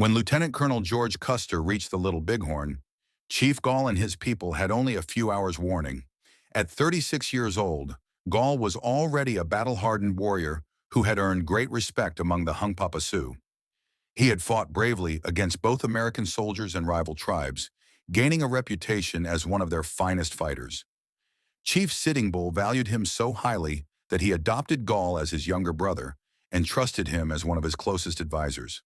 When Lieutenant Colonel George Custer reached the Little Bighorn, Chief Gall and his people had only a few hours' warning. At 36 years old, Gall was already a battle-hardened warrior who had earned great respect among the Hunkpapa Sioux. He had fought bravely against both American soldiers and rival tribes, gaining a reputation as one of their finest fighters. Chief Sitting Bull valued him so highly that he adopted Gall as his younger brother and trusted him as one of his closest advisors.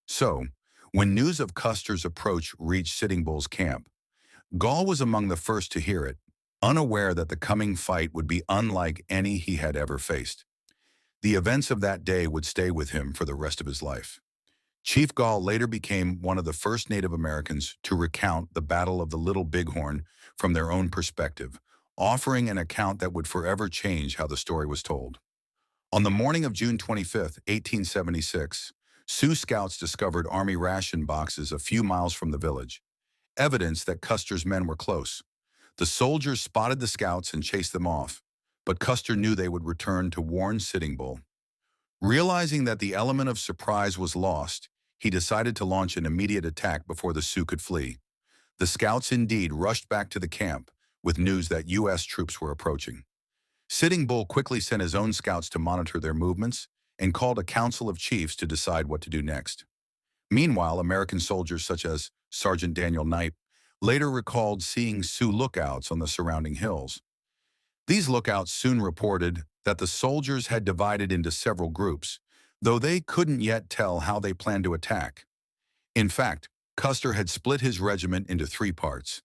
So, when news of Custer's approach reached Sitting Bull's camp, Gall was among the first to hear it, unaware that the coming fight would be unlike any he had ever faced. The events of that day would stay with him for the rest of his life. Chief Gall later became one of the first Native Americans to recount the Battle of the Little Bighorn from their own perspective, offering an account that would forever change how the story was told. On the morning of June 25, 1876, Sioux scouts discovered Army ration boxes a few miles from the village, evidence that Custer's men were close. The soldiers spotted the scouts and chased them off, but Custer knew they would return to warn Sitting Bull. Realizing that the element of surprise was lost, he decided to launch an immediate attack before the Sioux could flee. The scouts indeed rushed back to the camp with news that U.S. troops were approaching. Sitting Bull quickly sent his own scouts to monitor their movements and called a council of chiefs to decide what to do next. Meanwhile, American soldiers such as Sergeant Daniel Knight later recalled seeing Sioux lookouts on the surrounding hills. These lookouts soon reported that the soldiers had divided into several groups, though they couldn't yet tell how they planned to attack. In fact, Custer had split his regiment into 3 parts.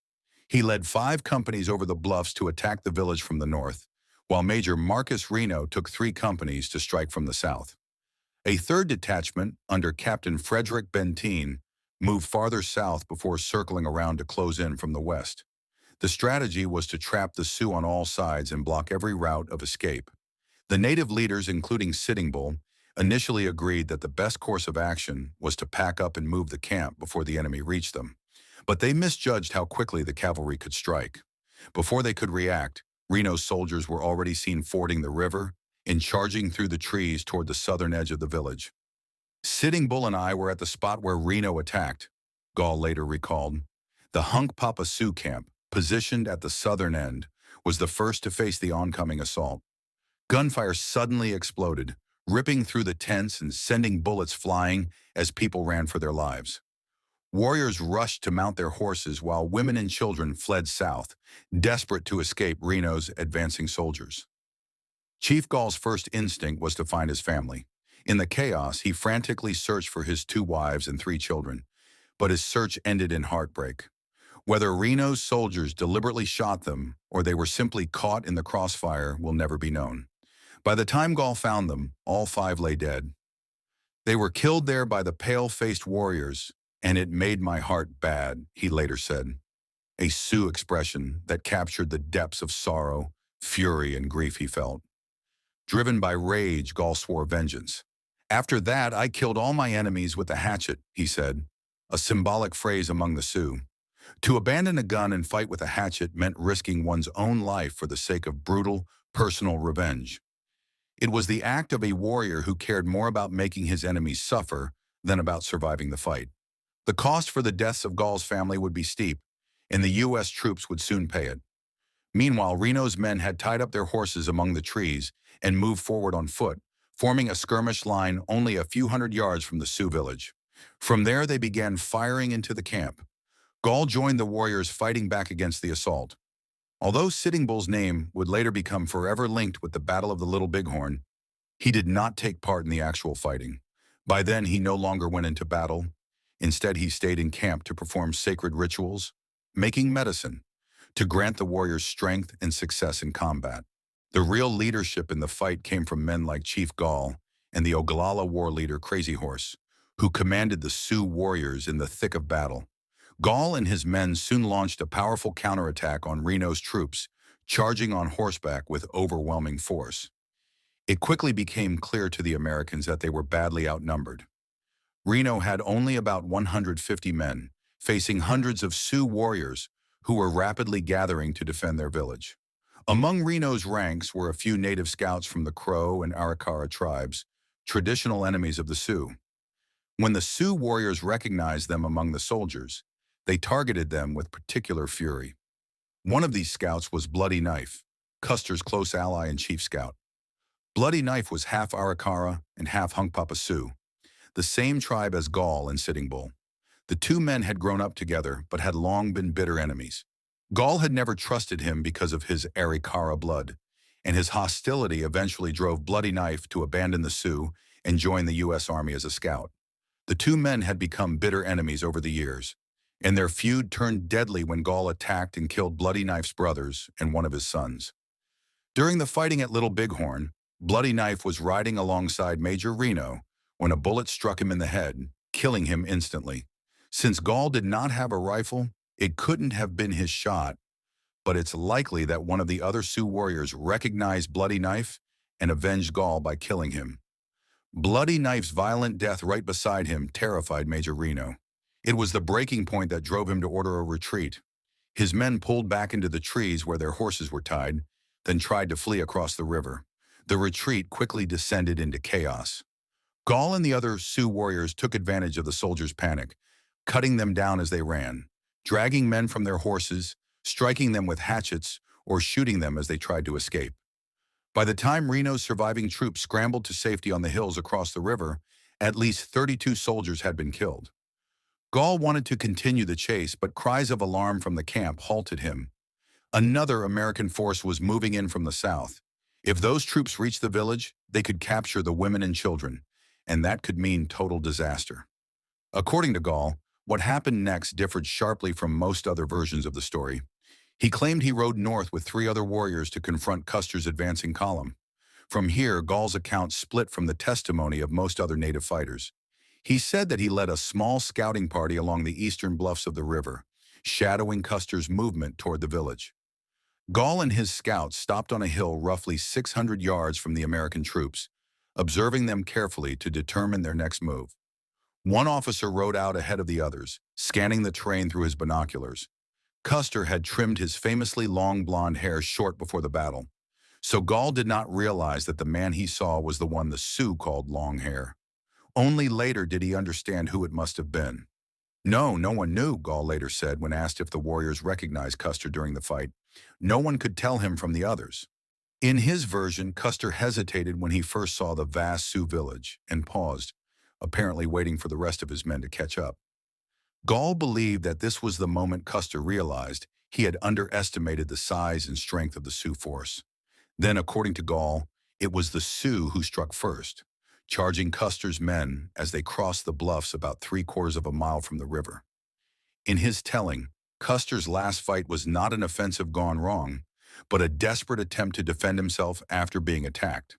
He led 5 companies over the bluffs to attack the village from the north, while Major Marcus Reno took 3 companies to strike from the south. A 3rd detachment, under Captain Frederick Benteen, moved farther south before circling around to close in from the west. The strategy was to trap the Sioux on all sides and block every route of escape. The native leaders, including Sitting Bull, initially agreed that the best course of action was to pack up and move the camp before the enemy reached them. But they misjudged how quickly the cavalry could strike. Before they could react, Reno's soldiers were already seen fording the river and charging through the trees toward the southern edge of the village. Sitting Bull and I were at the spot where Reno attacked, Gall later recalled. The Hunkpapa Sioux camp, positioned at the southern end, was the first to face the oncoming assault. Gunfire suddenly exploded, ripping through the tents and sending bullets flying as people ran for their lives. Warriors rushed to mount their horses while women and children fled south, desperate to escape Reno's advancing soldiers. Chief Gall's first instinct was to find his family. In the chaos, he frantically searched for his 2 wives and 3 children, but his search ended in heartbreak. Whether Reno's soldiers deliberately shot them or they were simply caught in the crossfire will never be known. By the time Gall found them, all 5 lay dead. They were killed there by the pale-faced warriors, and it made my heart bad, he later said, a Sioux expression that captured the depths of sorrow, fury, and grief he felt. Driven by rage, Gall swore vengeance. After that, I killed all my enemies with a hatchet, he said, a symbolic phrase among the Sioux. To abandon a gun and fight with a hatchet meant risking one's own life for the sake of brutal, personal revenge. It was the act of a warrior who cared more about making his enemies suffer than about surviving the fight. The cost for the deaths of Gall's family would be steep, and the U.S. troops would soon pay it. Meanwhile, Reno's men had tied up their horses among the trees and moved forward on foot, forming a skirmish line only a few hundred yards from the Sioux village. From there, they began firing into the camp. Gall joined the warriors fighting back against the assault. Although Sitting Bull's name would later become forever linked with the Battle of the Little Bighorn, he did not take part in the actual fighting. By then, he no longer went into battle. Instead, he stayed in camp to perform sacred rituals, making medicine, to grant the warriors strength and success in combat. The real leadership in the fight came from men like Chief Gall and the Oglala war leader Crazy Horse, who commanded the Sioux warriors in the thick of battle. Gall and his men soon launched a powerful counterattack on Reno's troops, charging on horseback with overwhelming force. It quickly became clear to the Americans that they were badly outnumbered. Reno had only about 150 men, facing hundreds of Sioux warriors who were rapidly gathering to defend their village. Among Reno's ranks were a few native scouts from the Crow and Arikara tribes, traditional enemies of the Sioux. When the Sioux warriors recognized them among the soldiers, they targeted them with particular fury. One of these scouts was Bloody Knife, Custer's close ally and chief scout. Bloody Knife was half Arikara and half Hunkpapa Sioux, the same tribe as Gall and Sitting Bull. The two men had grown up together but had long been bitter enemies. Gall had never trusted him because of his Arikara blood, and his hostility eventually drove Bloody Knife to abandon the Sioux and join the U.S. Army as a scout. The two men had become bitter enemies over the years, and their feud turned deadly when Gall attacked and killed Bloody Knife's brothers and one of his sons. During the fighting at Little Bighorn, Bloody Knife was riding alongside Major Reno when a bullet struck him in the head, killing him instantly. Since Gall did not have a rifle, it couldn't have been his shot, but it's likely that one of the other Sioux warriors recognized Bloody Knife and avenged Gall by killing him. Bloody Knife's violent death right beside him terrified Major Reno. It was the breaking point that drove him to order a retreat. His men pulled back into the trees where their horses were tied, then tried to flee across the river. The retreat quickly descended into chaos. Gall and the other Sioux warriors took advantage of the soldiers' panic, cutting them down as they ran, dragging men from their horses, striking them with hatchets, or shooting them as they tried to escape. By the time Reno's surviving troops scrambled to safety on the hills across the river, at least 32 soldiers had been killed. Gall wanted to continue the chase, but cries of alarm from the camp halted him. Another American force was moving in from the south. If those troops reached the village, they could capture the women and children, and that could mean total disaster. According to Gall, what happened next differed sharply from most other versions of the story. He claimed he rode north with 3 other warriors to confront Custer's advancing column. From here, Gall's account split from the testimony of most other native fighters. He said that he led a small scouting party along the eastern bluffs of the river, shadowing Custer's movement toward the village. Gall and his scouts stopped on a hill roughly 600 yards from the American troops, observing them carefully to determine their next move. One officer rode out ahead of the others, scanning the terrain through his binoculars. Custer had trimmed his famously long blonde hair short before the battle, so Gall did not realize that the man he saw was the one the Sioux called Long Hair. Only later did he understand who it must have been. No one knew, Gall later said when asked if the warriors recognized Custer during the fight. No one could tell him from the others. In his version, Custer hesitated when he first saw the vast Sioux village and paused, apparently waiting for the rest of his men to catch up. Gall believed that this was the moment Custer realized he had underestimated the size and strength of the Sioux force. Then, according to Gall, it was the Sioux who struck first, charging Custer's men as they crossed the bluffs about 3/4 of a mile from the river. In his telling, Custer's last fight was not an offensive gone wrong, but a desperate attempt to defend himself after being attacked.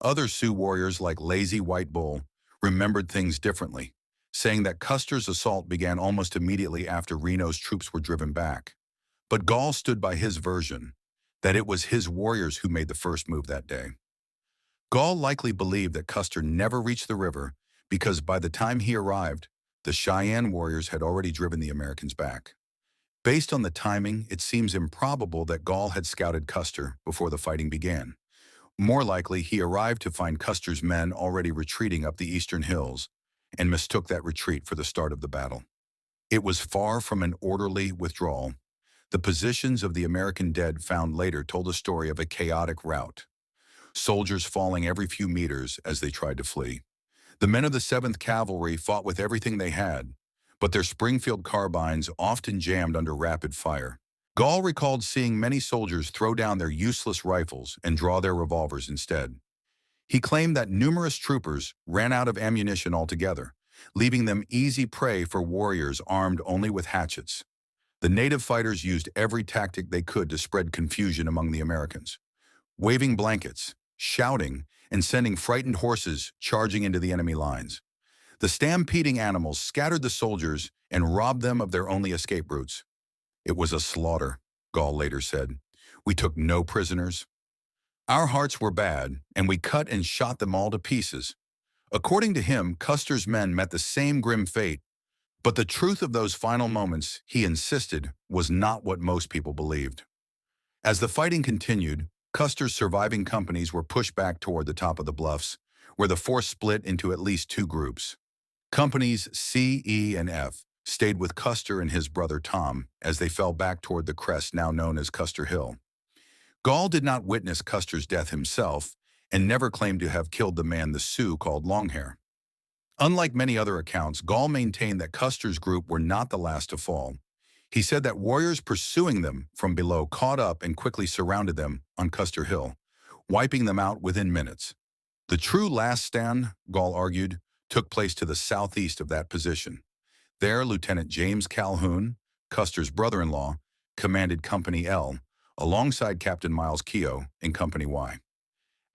Other Sioux warriors like Lazy White Bull remembered things differently, saying that Custer's assault began almost immediately after Reno's troops were driven back. But Gall stood by his version, that it was his warriors who made the first move that day. Gall likely believed that Custer never reached the river because by the time he arrived, the Cheyenne warriors had already driven the Americans back. Based on the timing, it seems improbable that Gall had scouted Custer before the fighting began. More likely, he arrived to find Custer's men already retreating up the eastern hills and mistook that retreat for the start of the battle. It was far from an orderly withdrawal. The positions of the American dead found later told a story of a chaotic rout, soldiers falling every few meters as they tried to flee. The men of the 7th Cavalry fought with everything they had, but their Springfield carbines often jammed under rapid fire. Gall recalled seeing many soldiers throw down their useless rifles and draw their revolvers instead. He claimed that numerous troopers ran out of ammunition altogether, leaving them easy prey for warriors armed only with hatchets. The native fighters used every tactic they could to spread confusion among the Americans, waving blankets, shouting, and sending frightened horses charging into the enemy lines. The stampeding animals scattered the soldiers and robbed them of their only escape routes. It was a slaughter, Gall later said. We took no prisoners. Our hearts were bad, and we cut and shot them all to pieces. According to him, Custer's men met the same grim fate, but the truth of those final moments, he insisted, was not what most people believed. As the fighting continued, Custer's surviving companies were pushed back toward the top of the bluffs, where the force split into at least 2 groups. Companies C, E, and F stayed with Custer and his brother Tom as they fell back toward the crest now known as Custer Hill. Gall did not witness Custer's death himself and never claimed to have killed the man the Sioux called Longhair. Unlike many other accounts, Gall maintained that Custer's group were not the last to fall. He said that warriors pursuing them from below caught up and quickly surrounded them on Custer Hill, wiping them out within minutes. The true last stand, Gall argued, took place to the southeast of that position. There, Lieutenant James Calhoun, Custer's brother-in-law, commanded Company L, alongside Captain Miles Keogh in Company Y.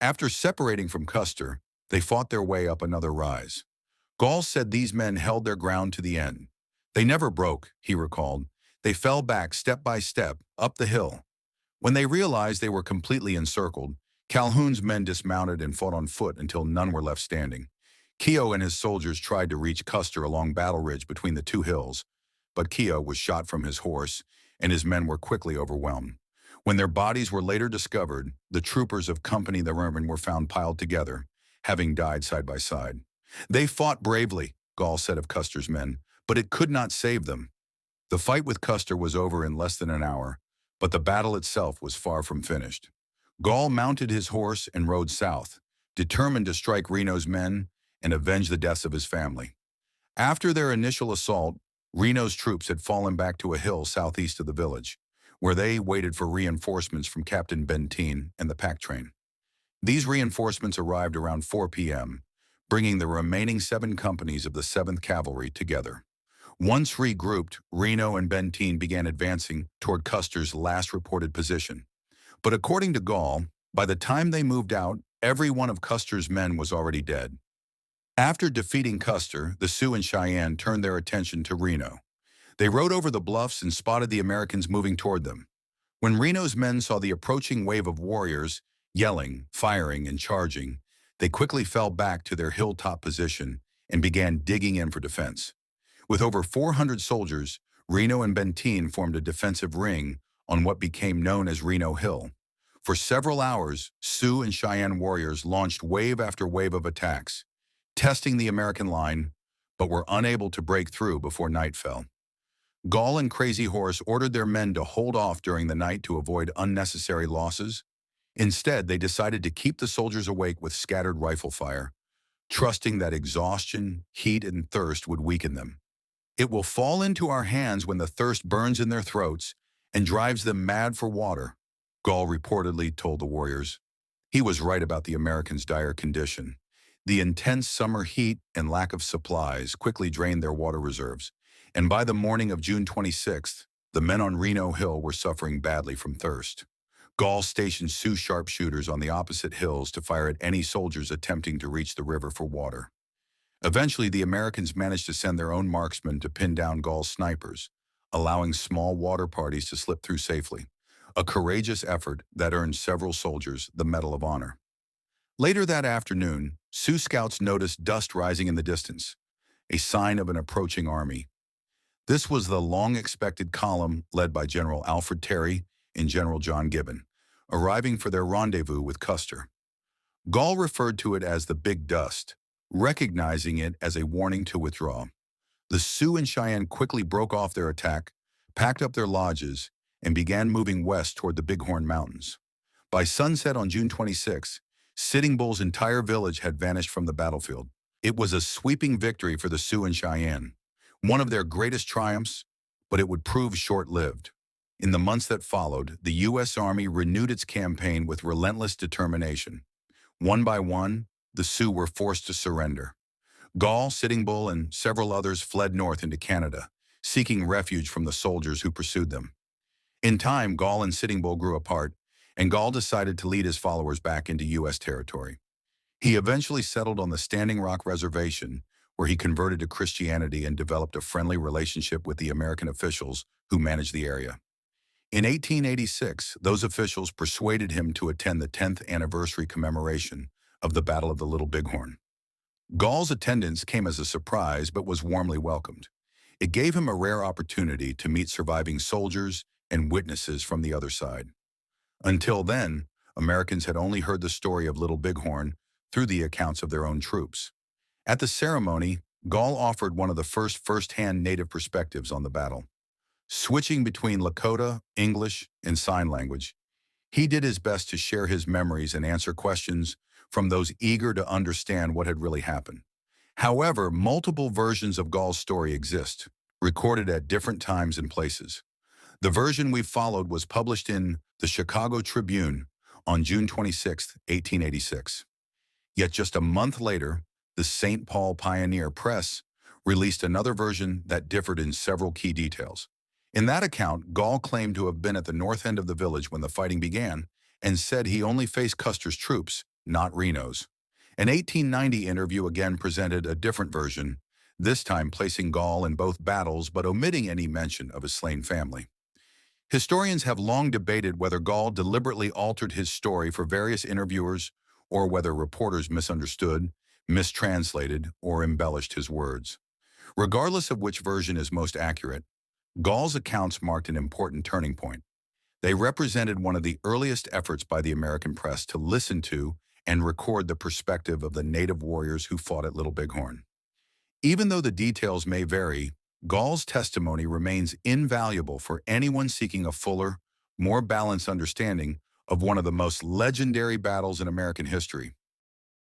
After separating from Custer, they fought their way up another rise. Gall said these men held their ground to the end. They never broke, he recalled. They fell back step by step up the hill. When they realized they were completely encircled, Calhoun's men dismounted and fought on foot until none were left standing. Keogh and his soldiers tried to reach Custer along Battle Ridge between the two hills, but Keogh was shot from his horse, and his men were quickly overwhelmed. When their bodies were later discovered, the troopers of Company the Merman were found piled together, having died side by side. They fought bravely, Gall said of Custer's men, but it could not save them. The fight with Custer was over in less than an hour, but the battle itself was far from finished. Gall mounted his horse and rode south, determined to strike Reno's men and avenge the deaths of his family. After their initial assault, Reno's troops had fallen back to a hill southeast of the village, where they waited for reinforcements from Captain Benteen and the pack train. These reinforcements arrived around 4 p.m., bringing the remaining 7 companies of the 7th Cavalry together. Once regrouped, Reno and Benteen began advancing toward Custer's last reported position. But according to Gall, by the time they moved out, every one of Custer's men was already dead. After defeating Custer, the Sioux and Cheyenne turned their attention to Reno. They rode over the bluffs and spotted the Americans moving toward them. When Reno's men saw the approaching wave of warriors, yelling, firing, and charging, they quickly fell back to their hilltop position and began digging in for defense. With over 400 soldiers, Reno and Benteen formed a defensive ring on what became known as Reno Hill. For several hours, Sioux and Cheyenne warriors launched wave after wave of attacks, testing the American line, but were unable to break through before night fell. Gall and Crazy Horse ordered their men to hold off during the night to avoid unnecessary losses. Instead, they decided to keep the soldiers awake with scattered rifle fire, trusting that exhaustion, heat, and thirst would weaken them. "It will fall into our hands when the thirst burns in their throats and drives them mad for water," Gall reportedly told the warriors. He was right about the Americans' dire condition. The intense summer heat and lack of supplies quickly drained their water reserves, and by the morning of June 26th, the men on Reno Hill were suffering badly from thirst. Gall stationed Sioux sharpshooters on the opposite hills to fire at any soldiers attempting to reach the river for water. Eventually, the Americans managed to send their own marksmen to pin down Gall's snipers, allowing small water parties to slip through safely, a courageous effort that earned several soldiers the Medal of Honor. Later that afternoon, Sioux scouts noticed dust rising in the distance, a sign of an approaching army. This was the long-expected column led by General Alfred Terry and General John Gibbon, arriving for their rendezvous with Custer. Gall referred to it as the Big Dust, recognizing it as a warning to withdraw. The Sioux and Cheyenne quickly broke off their attack, packed up their lodges, and began moving west toward the Bighorn Mountains. By sunset on June 26, Sitting Bull's entire village had vanished from the battlefield. It was a sweeping victory for the Sioux and Cheyenne, one of their greatest triumphs, but it would prove short-lived. In the months that followed, the U.S. Army renewed its campaign with relentless determination. One by one, the Sioux were forced to surrender. Gall, Sitting Bull, and several others fled north into Canada, seeking refuge from the soldiers who pursued them. In time, Gall and Sitting Bull grew apart, and Gall decided to lead his followers back into U.S. territory. He eventually settled on the Standing Rock Reservation, where he converted to Christianity and developed a friendly relationship with the American officials who managed the area. In 1886, those officials persuaded him to attend the 10th anniversary commemoration of the Battle of the Little Bighorn. Gall's attendance came as a surprise but was warmly welcomed. It gave him a rare opportunity to meet surviving soldiers and witnesses from the other side. Until then, Americans had only heard the story of Little Bighorn through the accounts of their own troops. At the ceremony, Gall offered one of the first-hand native perspectives on the battle. Switching between Lakota, English, and sign language, he did his best to share his memories and answer questions from those eager to understand what had really happened. However, multiple versions of Gall's story exist, recorded at different times and places. The version we followed was published in the Chicago Tribune on June 26, 1886. Yet just a month later, the St. Paul Pioneer Press released another version that differed in several key details. In that account, Gall claimed to have been at the north end of the village when the fighting began and said he only faced Custer's troops, not Reno's. An 1890 interview again presented a different version, this time placing Gall in both battles but omitting any mention of his slain family. Historians have long debated whether Gall deliberately altered his story for various interviewers or whether reporters misunderstood, mistranslated, or embellished his words. Regardless of which version is most accurate, Gall's accounts marked an important turning point. They represented one of the earliest efforts by the American press to listen to and record the perspective of the native warriors who fought at Little Bighorn. Even though the details may vary, Gall's testimony remains invaluable for anyone seeking a fuller, more balanced understanding of one of the most legendary battles in American history.